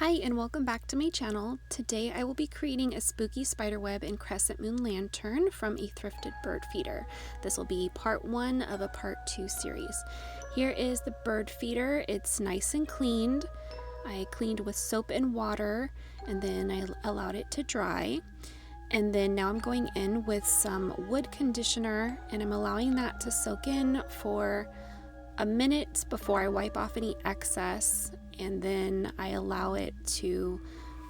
Hi and welcome back to my channel. Today I will be creating a spooky spiderweb and crescent moon lantern from a thrifted bird feeder. This will be part 1 of a part 2 series. Here is the bird feeder. It's nice and cleaned. I cleaned with soap and water and then I allowed it to dry. And then now I'm going in with some wood conditioner and I'm allowing that to soak in for a minute before I wipe off any excess, and then I allow it to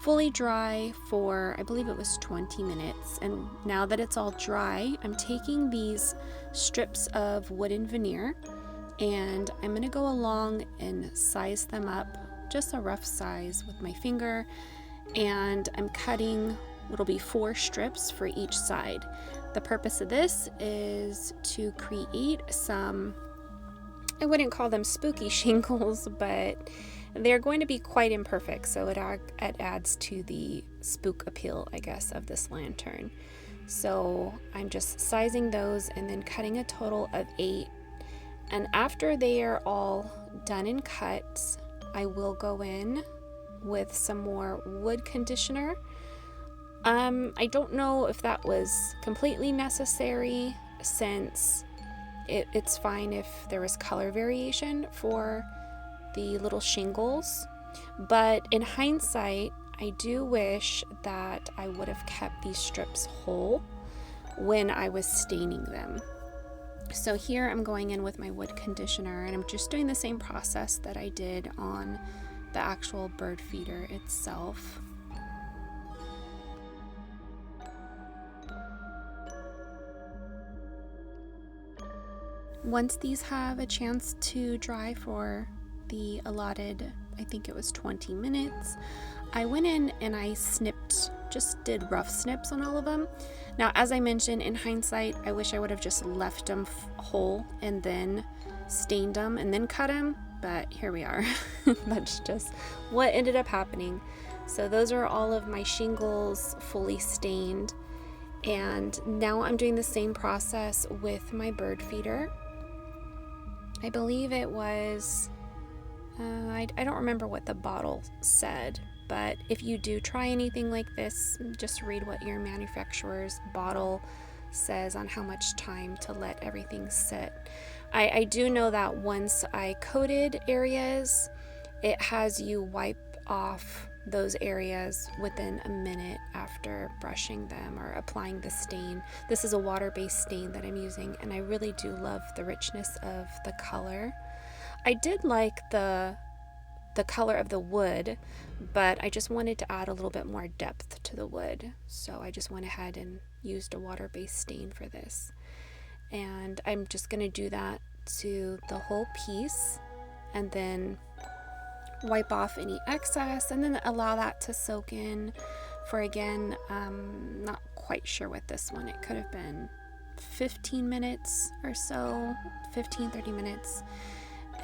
fully dry for, I believe it was 20 minutes. And now that it's all dry, I'm taking these strips of wooden veneer and I'm going to go along and size them up, just a rough size with my finger, and I'm cutting what'll be 4 strips for each side. The purpose of this is to create some, I wouldn't call them spooky shingles, but they're going to be quite imperfect, so it adds to the spook appeal, I guess, of this lantern. So I'm just sizing those and then cutting a total of 8. And after they are all done and cut, I will go in with some more wood conditioner. I don't know if that was completely necessary, since it's fine if there was color variation for the little shingles, but in hindsight I do wish that I would have kept these strips whole when I was staining them. So here I'm going in with my wood conditioner and I'm just doing the same process that I did on the actual bird feeder itself. Once these have a chance to dry for the allotted, I think it was 20 minutes, I went in and I just did rough snips on all of them. Now, as I mentioned, in hindsight, I wish I would have just left them whole and then stained them and then cut them, but here we are. That's just what ended up happening. So those are all of my shingles fully stained. And now I'm doing the same process with my bird feeder. I believe it was, I don't remember what the bottle said, but if you do try anything like this, just read what your manufacturer's bottle says on how much time to let everything sit. I do know that once I coated areas, it has you wipe off those areas within a minute after brushing them or applying the stain. This is a water-based stain that I'm using, and I really do love the richness of the color. I did like the color of the wood, but I just wanted to add a little bit more depth to the wood, so I just went ahead and used a water-based stain for this. And I'm just going to do that to the whole piece and then wipe off any excess and then allow that to soak in for, again, not quite sure with this one, it could have been 15 minutes or so, 15-30 minutes,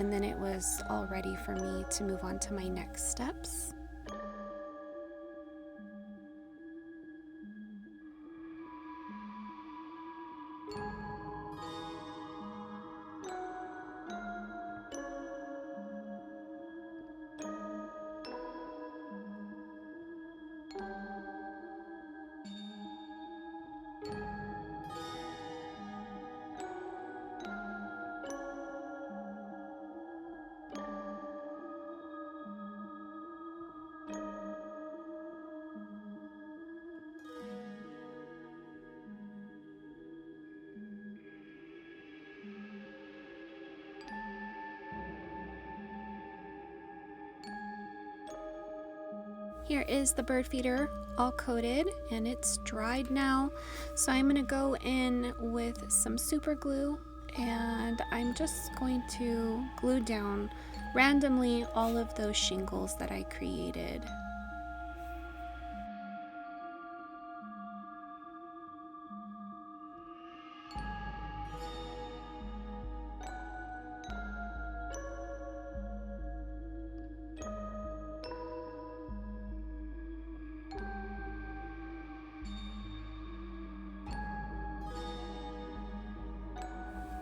and then it was all ready for me to move on to my next steps. Here is the bird feeder all coated and it's dried now. So I'm going to go in with some super glue and I'm just going to glue down randomly all of those shingles that I created.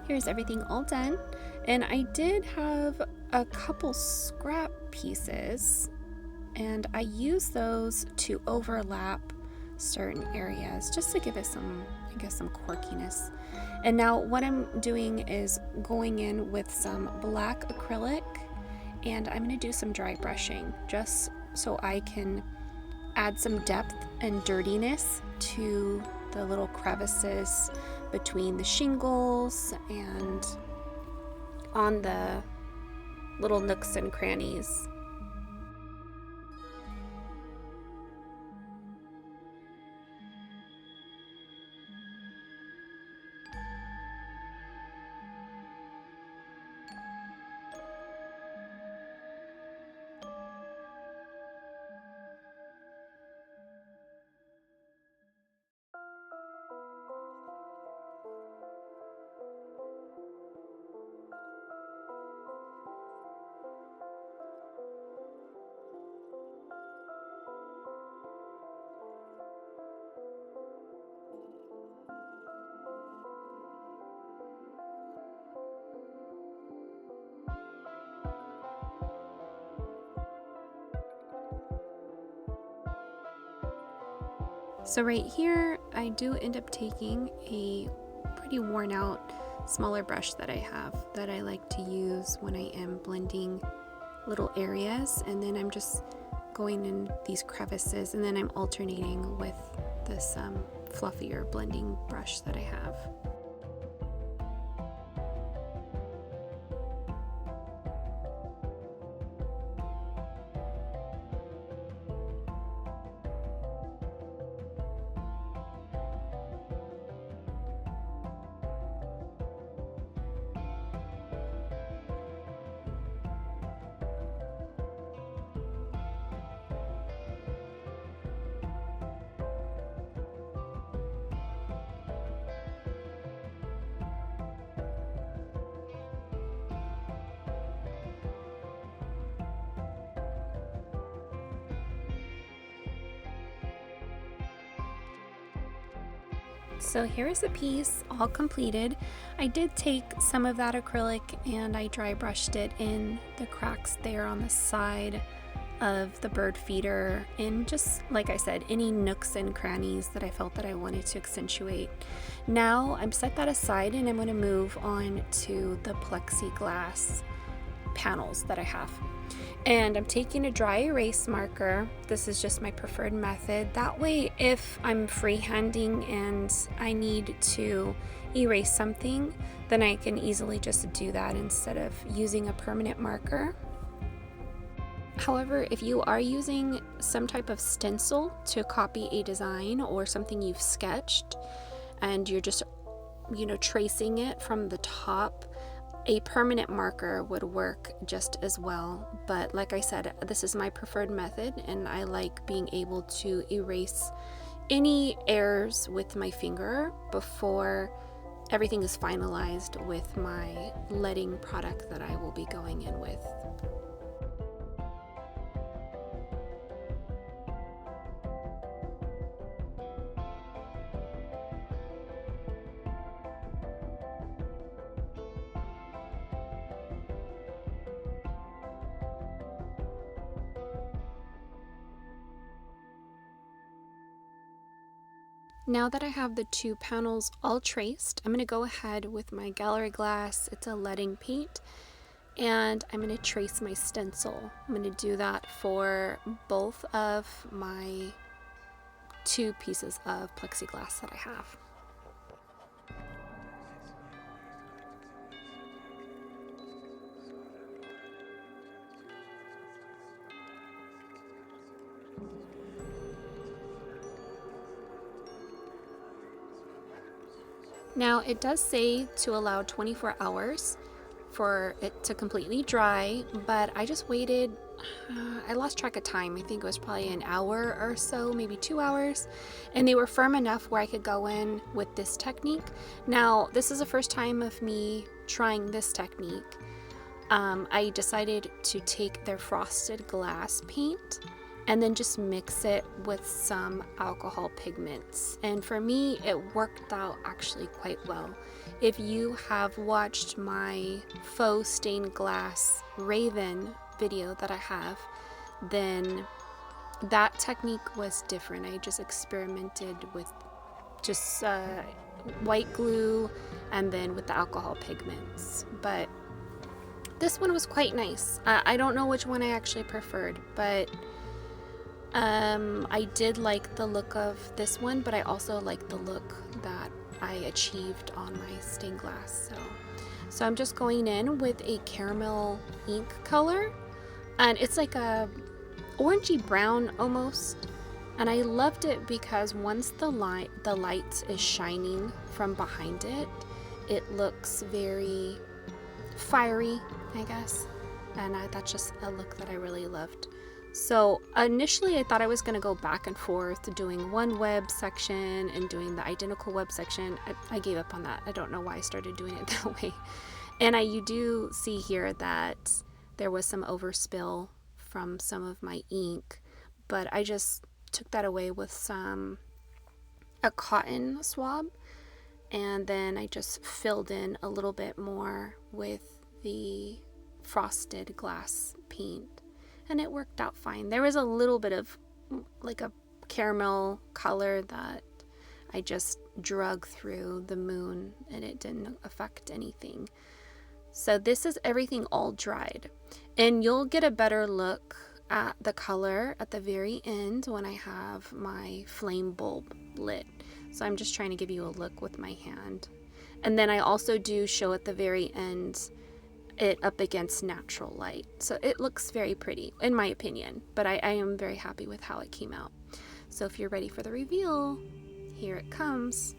Here's everything all done, and I did have a couple scrap pieces and I use those to overlap certain areas just to give it some, I guess, some quirkiness. And now what I'm doing is going in with some black acrylic, and I'm going to do some dry brushing just so I can add some depth and dirtiness to the little crevices between the shingles and on the little nooks and crannies. So right here, I do end up taking a pretty worn out smaller brush that I have that I like to use when I am blending little areas, and then I'm just going in these crevices, and then I'm alternating with this fluffier blending brush that I have. So here is the piece all completed. I did take some of that acrylic and I dry brushed it in the cracks there on the side of the bird feeder, and just like I said, any nooks and crannies that I felt that I wanted to accentuate. Now I'm set that aside and I'm going to move on to the plexiglass panels that I have. And I'm taking a dry erase marker. This is just my preferred method. That way, if I'm freehanding and I need to erase something, then I can easily just do that instead of using a permanent marker. However, if you are using some type of stencil to copy a design or something you've sketched and you're just, tracing it from the top, a permanent marker would work just as well. But like I said, this is my preferred method and I like being able to erase any errors with my finger before everything is finalized with my leading product that I will be going in with. Now that I have the two panels all traced, I'm going to go ahead with my gallery glass. It's a leading paint, and I'm going to trace my stencil. I'm going to do that for both of my two pieces of plexiglass that I have. Now it does say to allow 24 hours for it to completely dry, but I just waited, I lost track of time. I think it was probably an hour or so, maybe 2 hours, and they were firm enough where I could go in with this technique. Now, this is the first time of me trying this technique. I decided to take their frosted glass paint and then just mix it with some alcohol pigments. And for me, it worked out actually quite well. If you have watched my faux stained glass raven video that I have, then that technique was different. I just experimented with just white glue and then with the alcohol pigments. But this one was quite nice. I don't know which one I actually preferred, but I did like the look of this one, but I also like the look that I achieved on my stained glass. So I'm just going in with a caramel ink color, and it's like a orangey brown almost. And I loved it because once the light is shining from behind it, it looks very fiery, I guess. And that's just a look that I really loved. So initially I thought I was going to go back and forth doing one web section and doing the identical web section. I gave up on that. I don't know why I started doing it that way. And you do see here that there was some overspill from some of my ink, but I just took that away with a cotton swab, and then I just filled in a little bit more with the frosted glass paint, and it worked out fine. There was a little bit of like a caramel color that I just drug through the moon, and it didn't affect anything. So this is everything all dried, and you'll get a better look at the color at the very end when I have my flame bulb lit. So I'm just trying to give you a look with my hand. And then I also do show at the very end it up against natural light. So it looks very pretty in my opinion, but I am very happy with how it came out. So if you're ready for the reveal, here it comes.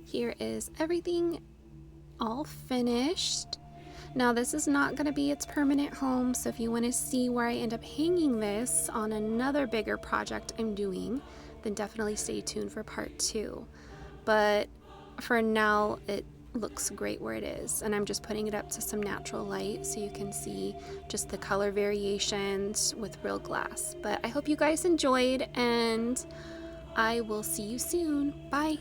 Here is everything all finished. Now this is not going to be its permanent home, so if you want to see where I end up hanging this on another bigger project I'm doing, then definitely stay tuned for part 2. But for now, it looks great where it is, and I'm just putting it up to some natural light so you can see just the color variations with real glass. But I hope you guys enjoyed, and I will see you soon. Bye!